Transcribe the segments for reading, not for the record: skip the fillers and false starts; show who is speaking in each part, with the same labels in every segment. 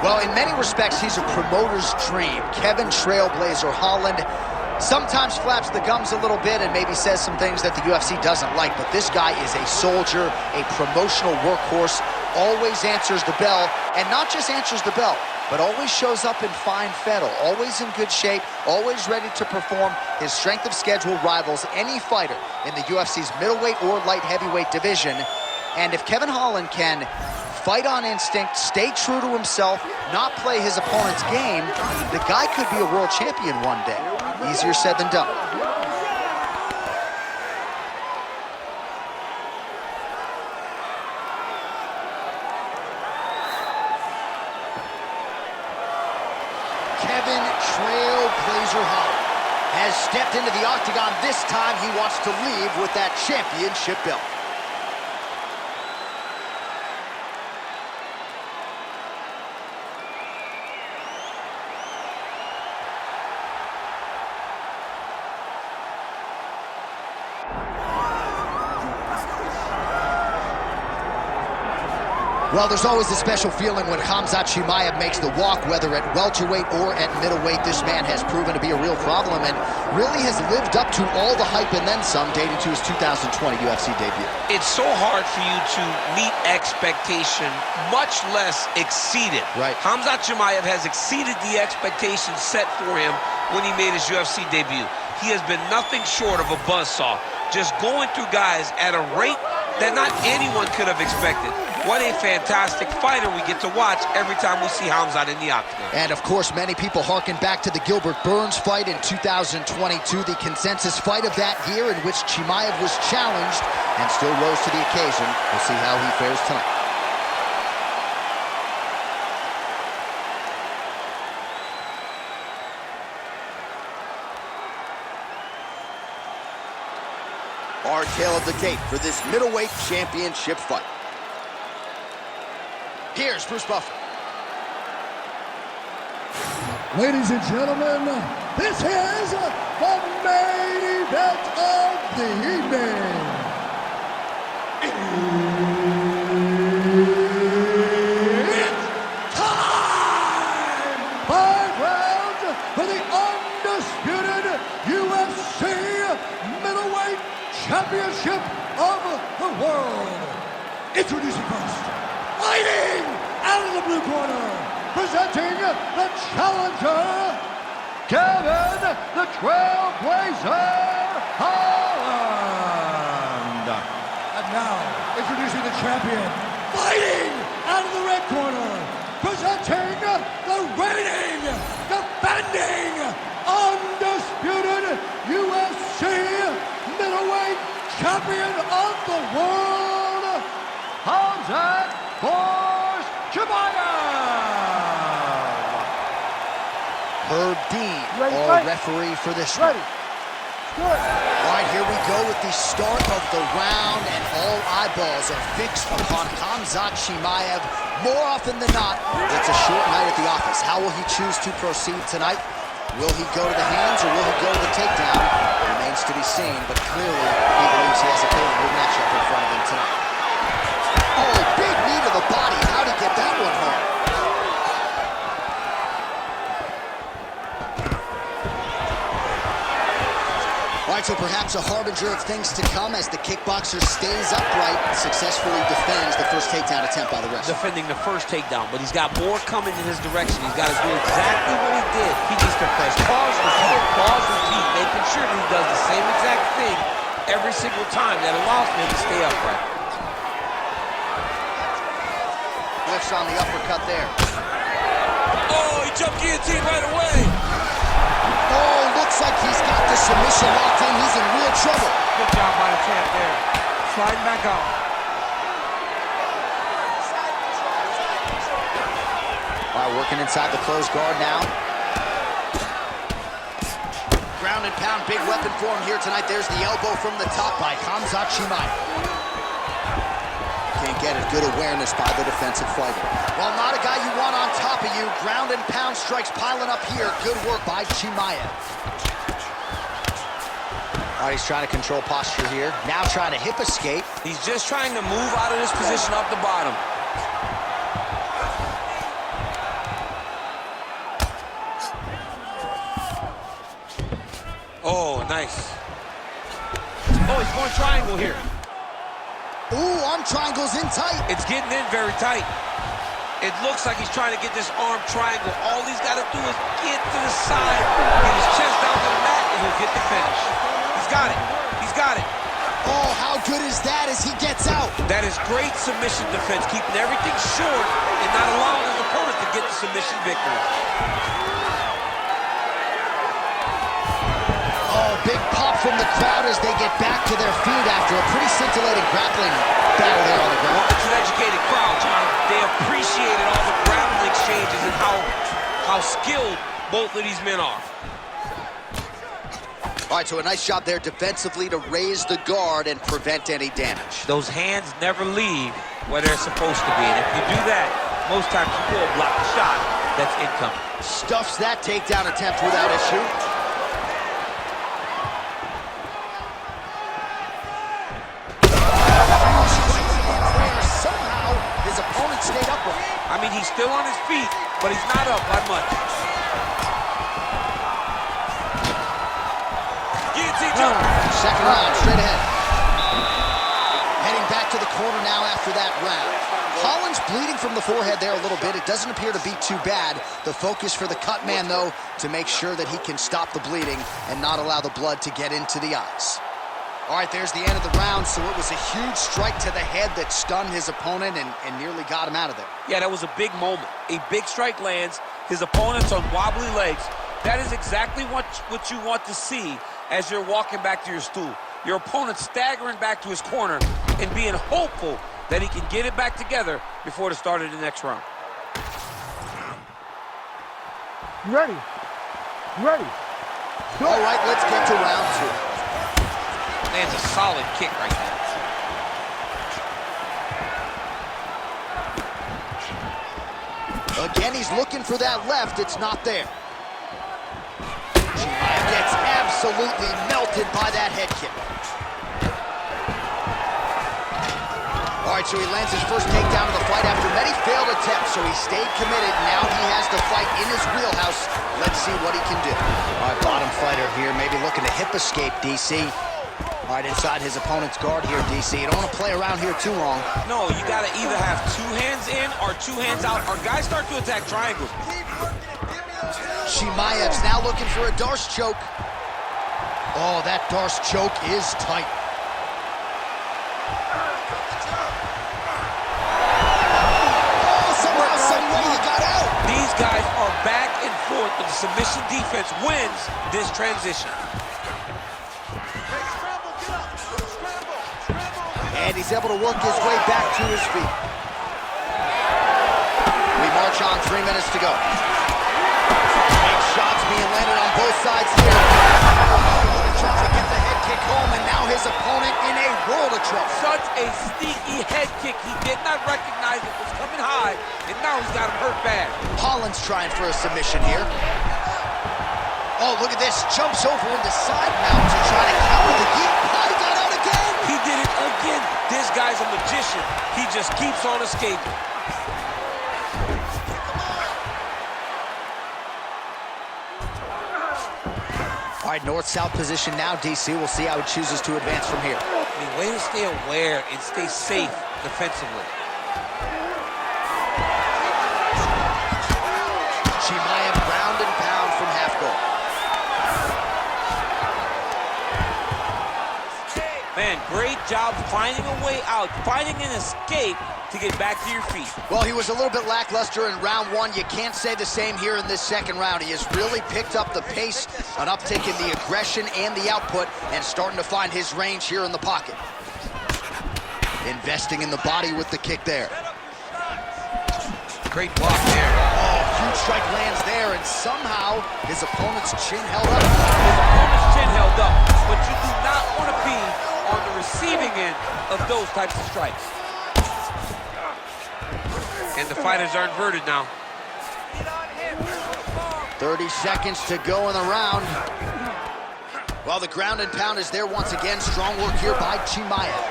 Speaker 1: Well, in many respects, he's a promoter's dream. Kevin Trailblazer Holland sometimes flaps the gums a little bit and maybe says some things that the UFC doesn't like, but this guy is a soldier, a promotional workhorse, always answers the bell, and not just answers the bell, but always shows up in fine fettle, always in good shape, always ready to perform. His strength of schedule rivals any fighter in the UFC's middleweight or light heavyweight division. And if Kevin Holland can fight on instinct, stay true to himself, not play his opponent's game, the guy could be a world champion one day. Easier said than done. Kevin Trailblazer Holland has stepped into the octagon. This time he wants to leave with that championship belt. Well, there's always a special feeling when Khamzat Chimaev makes the walk, whether at welterweight or at middleweight. This man has proven to be a real problem and really has lived up to all the hype and then some, dating to his 2020 UFC debut.
Speaker 2: It's so hard for you to meet expectation, much less exceed it.
Speaker 1: Right.
Speaker 2: Khamzat Chimaev has exceeded the expectations set for him when he made his UFC debut. He has been nothing short of a buzzsaw, just going through guys at a rate that not anyone could have expected. What a fantastic fighter we get to watch every time we see Khamzat in the octagon.
Speaker 1: And of course, many people harken back to the Gilbert Burns fight in 2022, the consensus fight of that year in which Chimaev was challenged and still rose to the occasion. We'll see how he fares tonight. Our tale of the tape for this middleweight championship fight. Here's Bruce Buffer.
Speaker 3: Ladies and gentlemen, this is the main event of the evening. It's time! 5 rounds for the undisputed UFC middleweight championship of the world. Introducing first, fighting out of the blue corner, presenting the challenger, Kevin the Trailblazer Holland. And now, introducing the champion, fighting out of the red corner, presenting the reigning, defending, undisputed UFC middleweight champion of the world, Khamzat Chimaev.
Speaker 1: Herb Dean, referee for this one.
Speaker 3: Good.
Speaker 1: All right, here we go with the start of the round, and all eyeballs are fixed upon Khamzat Chimaev. More often than not, it's a short night at the office. How will he choose to proceed tonight? Will he go to the hands or will he go to the takedown? Remains to be seen, but clearly he believes he has a favorable matchup in front of him tonight. Oh, big knee to the body. How'd he get that one home? All right, so perhaps a harbinger of things to come as the kickboxer stays upright and successfully defends the first takedown attempt by the wrestler.
Speaker 2: Defending the first takedown, but he's got more coming in his direction. He's got to do exactly what he did. He needs to press pause, repeat, making sure that he does the same exact thing every single time. That allows him to stay upright.
Speaker 1: Lifts on the uppercut there.
Speaker 2: Oh, he jumped guillotine right away.
Speaker 1: Oh, looks like he's got the submission locked in. He's in real trouble.
Speaker 2: Good job by the champ there. Sliding back out.
Speaker 1: All right, working inside the closed guard now. Ground and pound, big weapon for him here tonight. There's the elbow from the top by Khamzat Chimaev. Can't get it. Good awareness by the defensive fighter. Well, not a guy you want on top of you. Ground and pound strikes piling up here. Good work by Chimaev. All right, he's trying to control posture here. Now trying to hip escape.
Speaker 2: He's just trying to move out of this position off the bottom. Oh, nice. Oh, he's going triangle here.
Speaker 1: Ooh, arm triangle's in tight.
Speaker 2: It's getting in very tight. It looks like he's trying to get this arm triangle. All he's got to do is get to the side, get his chest down to the mat, and he'll get the finish. He's got it. He's got it.
Speaker 1: Oh, how good is that as he gets out?
Speaker 2: That is great submission defense, keeping everything short and not allowing his opponent to get the submission victory.
Speaker 1: Oh, big pop from the crowd as they get back to their feet after a pretty scintillating grappling battle there on the ground.
Speaker 2: It's an educated crowd, John. They appreciated all the grappling exchanges and how skilled both of these men are.
Speaker 1: All right, so a nice job there defensively to raise the guard and prevent any damage.
Speaker 2: Those hands never leave where they're supposed to be, and if you do that, most times you will block the shot that's incoming.
Speaker 1: Stuffs that takedown attempt without issue. Somehow, his opponent stayed upright.
Speaker 2: I mean, he's still on his feet, but he's not up by much.
Speaker 1: Second round, straight ahead. Heading back to the corner now after that round. Holland's bleeding from the forehead there a little bit. It doesn't appear to be too bad. The focus for the cut man, though, to make sure that he can stop the bleeding and not allow the blood to get into the eyes. All right, there's the end of the round, so it was a huge strike to the head that stunned his opponent and nearly got him out of there.
Speaker 2: Yeah, that was a big moment. A big strike lands. His opponent's on wobbly legs. That is exactly what you want to see as you're walking back to your stool. Your opponent staggering back to his corner and being hopeful that he can get it back together before the start of the next round.
Speaker 3: You ready? You ready? Go.
Speaker 1: All right, let's get to round two.
Speaker 2: Lands a solid kick right there.
Speaker 1: Again, he's looking for that left. It's not there. Chimaev gets absolutely melted by that head kick. All right, so he lands his first takedown of the fight after many failed attempts, so he stayed committed. Now he has the fight in his wheelhouse. Let's see what he can do. All right, bottom fighter here, maybe looking to hip escape, DC. All right, inside his opponent's guard here, DC. You don't want to play around here too long.
Speaker 2: No, you got to either have two hands in or two hands out, or guys start to attack triangles.
Speaker 1: Chimaev's now looking for a Darce choke. Oh, that Darce choke is tight. Oh, somehow, some way he got out.
Speaker 2: These guys are back and forth, but the submission defense wins this transition.
Speaker 1: And he's able to work his way back to his feet. We march on, 3 minutes to go. Big shots being landed on both sides here. Trying to get the head kick home, and now his opponent in a world of trouble.
Speaker 2: Such a sneaky head kick. He did not recognize it was coming high, and now he's got him hurt bad.
Speaker 1: Holland's trying for a submission here. Oh, look at this. Jumps over into side mount to try to counter the yeet. He got out again.
Speaker 2: He did it again. This guy's a magician. He just keeps on escaping.
Speaker 1: All right, north-south position now, DC. We'll see how he chooses to advance from here.
Speaker 2: I mean, way to stay aware and stay safe defensively.
Speaker 1: Chimaev ground and pound from half guard.
Speaker 2: Man, great job finding a way out, finding an escape to get back to your feet.
Speaker 1: Well, he was a little bit lackluster in round one. You can't say the same here in this second round. He has really picked up the pace, an uptick in the aggression and the output, and starting to find his range here in the pocket. Investing in the body with the kick there.
Speaker 2: Great block there.
Speaker 1: Oh, huge strike lands there, and somehow his opponent's chin held up.
Speaker 2: His opponent's chin held up, but you do not want to be on the receiving end of those types of strikes. And the fighters are inverted now.
Speaker 1: 30 seconds to go in the round. Well, the ground and pound is there once again. Strong work here by Chimaev.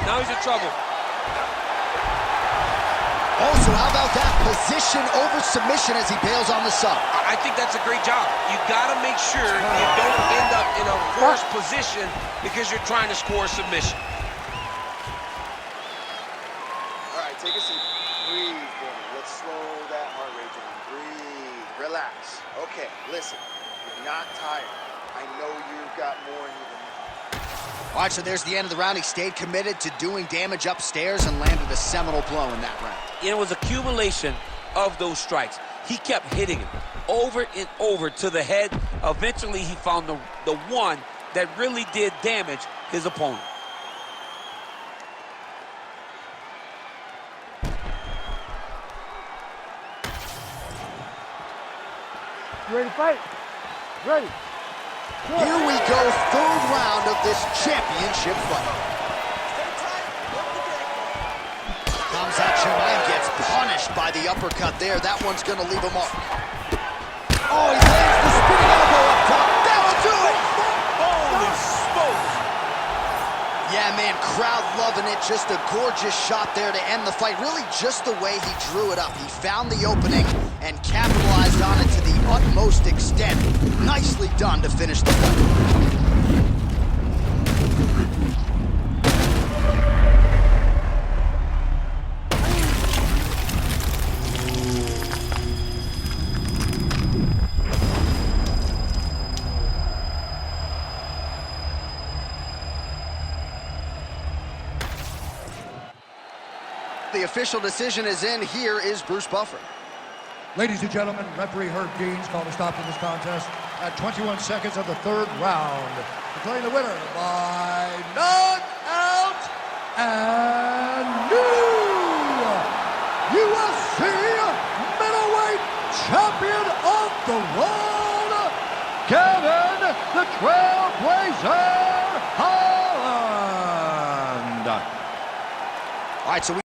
Speaker 2: Now he's in trouble.
Speaker 1: Also, how about that position over submission as he bails on the sub?
Speaker 2: I think that's a great job. You got to make sure you don't end up in a worse position because you're trying to score a submission.
Speaker 4: All right, take a seat. Breathe, boy. Let's slow that heart rate down. Breathe. Relax. Okay, listen. You're not tired. I know you've got more in you than that.
Speaker 1: All right, so there's the end of the round. He stayed committed to doing damage upstairs and landed a seminal blow in that round.
Speaker 2: It was accumulation of those strikes. He kept hitting him over and over to the head. Eventually, he found the one that really did damage his opponent.
Speaker 5: You ready to fight? Ready. Good.
Speaker 1: Here we go, third round of this championship fight. Khamzat Chimaev gets punished by the uppercut there. That one's going to leave him up. Oh, he lands the spinning elbow up top. That'll do it!
Speaker 2: Holy smokes!
Speaker 1: Yeah, man, crowd loving it. Just a gorgeous shot there to end the fight. Really just the way he drew it up. He found the opening and capitalized on it to the utmost extent. Nicely done to finish the fight. The official decision is in. Here is Bruce Buffer.
Speaker 3: Ladies and gentlemen, referee Herb Deans called a stop to this contest at 21 seconds of the third round, declaring the winner by knockout and new UFC middleweight champion of the world, Kevin the Trailblazer Holland.
Speaker 1: All right, so we